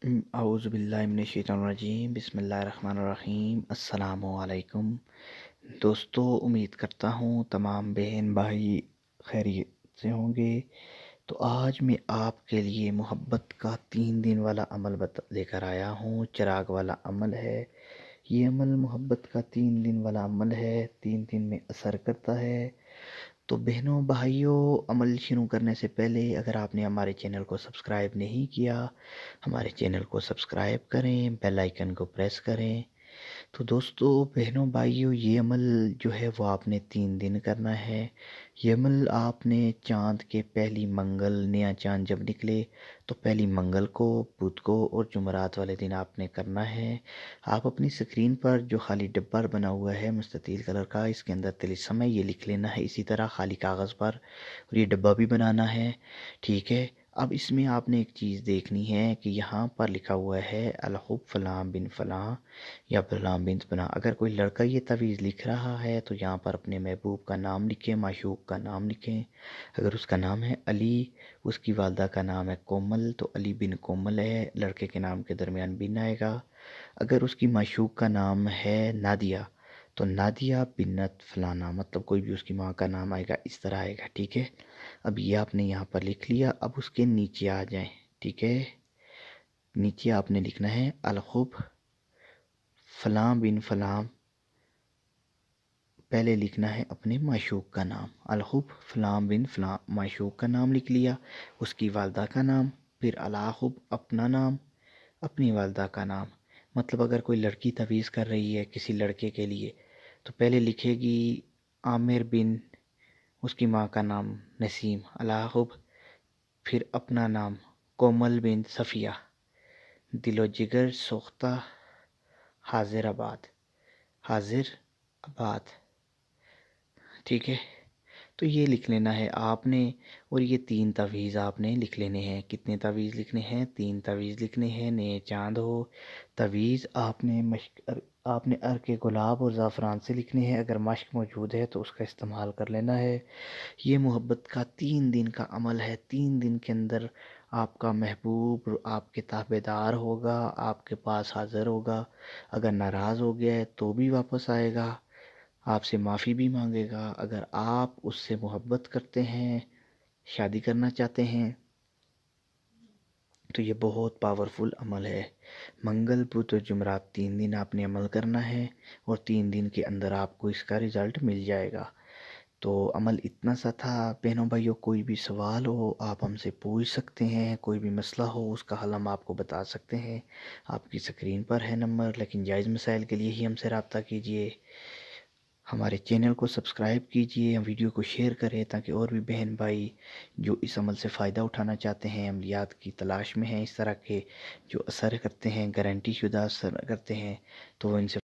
अऊज़ु बिल्लाहि मिनश्शैतानिर्रजीम बिस्मिल्लाहिर्रहमानिर्रहीम अस्सलामु अलैकुम। दोस्तों, उम्मीद करता हूँ तमाम बहन भाई खैरियत से होंगे। तो आज मैं आपके लिए मोहब्बत का 3 दिन वाला अमल लेकर आया हूँ। चिराग वाला अमल है ये। अमल मोहब्बत का 3 दिन वाला अमल है। 3 दिन में असर करता है। तो बहनों भाइयों, अमल शुरू करने से पहले अगर आपने हमारे चैनल को सब्सक्राइब नहीं किया, हमारे चैनल को सब्सक्राइब करें, बेल आइकन को प्रेस करें। तो दोस्तों बहनों भाइयों, ये अमल जो है वो आपने 3 दिन करना है। ये अमल आपने चाँद के पहली मंगल, नया चाँद जब निकले तो पहली मंगल को, बुध को और जुमेरात वाले दिन आपने करना है। आप अपनी स्क्रीन पर जो खाली डब्बा बना हुआ है मुस्ततील कलर का, इसके अंदर तिलिस्म है, ये लिख लेना है इसी तरह खाली कागज़ पर, और ये डब्बा भी बनाना है। ठीक है। अब इसमें आपने एक चीज़ देखनी है कि यहाँ पर लिखा हुआ है अलहुब फ़लाँ बिन फ़लाँ या फ़लाँ बिन फ़लाँ। अगर कोई लड़का ये तवीज़ लिख रहा है तो यहाँ पर अपने महबूब का नाम लिखें, माशूक का नाम लिखें। अगर उसका नाम है अली, उसकी वालदा का नाम है कोमल, तो अली बिन कोमल है, लड़के के नाम के दरमियान बिन आएगा। अगर उसकी माशूक का नाम है नादिया, तो नादिया बिन्नत फलाना, मतलब कोई भी उसकी माँ का नाम आएगा, इस तरह आएगा। ठीक है। अब ये आपने यहाँ पर लिख लिया। अब उसके नीचे आ जाएं। ठीक है। नीचे आपने लिखना है अलखुब फलां बिन फलां। पहले लिखना है अपने माशूक का नाम, अलखुब फलां बिन फलां, माशूक का नाम लिख लिया, उसकी वालदा का नाम, फिर अलाखुब अपना नाम, अपनी वालदा का नाम। मतलब अगर कोई लड़की तवीज़ कर रही है किसी लड़के के लिए तो पहले लिखेगी आमिर बिन, उसकी माँ का नाम नसीम, अलाखुब, फिर अपना नाम कोमल बिन सफ़िया, दिलो जिगर सोख्ता हाजिर आबाद, हाजिर आबाद। ठीक है। तो ये लिख लेना है आपने। और ये 3 तवीज़ आपने लिख लेने हैं। कितने तवीज़ लिखने हैं? 3 तवीज़ लिखने हैं। नए चांद हो तवीज़ आपने अर्क गुलाब और ज़ाफ़रान से लिखने हैं। अगर मश्क मौजूद है तो उसका इस्तेमाल कर लेना है। ये मोहब्बत का 3 दिन का अमल है। 3 दिन के अंदर आपका महबूब आपके ताबेदार होगा, आपके पास हाज़िर होगा। अगर नाराज़ हो गया है तो भी वापस आएगा, आपसे माफ़ी भी मांगेगा। अगर आप उससे मोहब्बत करते हैं, शादी करना चाहते हैं, तो ये बहुत पावरफुल अमल है। मंगल बुध और जुमरात 3 दिन आपने अमल करना है और 3 दिन के अंदर आपको इसका रिज़ल्ट मिल जाएगा। तो अमल इतना सा था। बहनों भाइयों, कोई भी सवाल हो आप हमसे पूछ सकते हैं, कोई भी मसला हो उसका हल हम आपको बता सकते हैं। आपकी स्क्रीन पर है नंबर, लेकिन जायज़ मसाइल के लिए ही हमसे रब्ता कीजिए। हमारे चैनल को सब्सक्राइब कीजिए, वीडियो को शेयर करें ताकि और भी बहन भाई जो इस अमल से फ़ायदा उठाना चाहते हैं, अमलियात की तलाश में हैं, इस तरह के जो असर करते हैं, गारंटी शुदा असर करते हैं, तो वो इनसे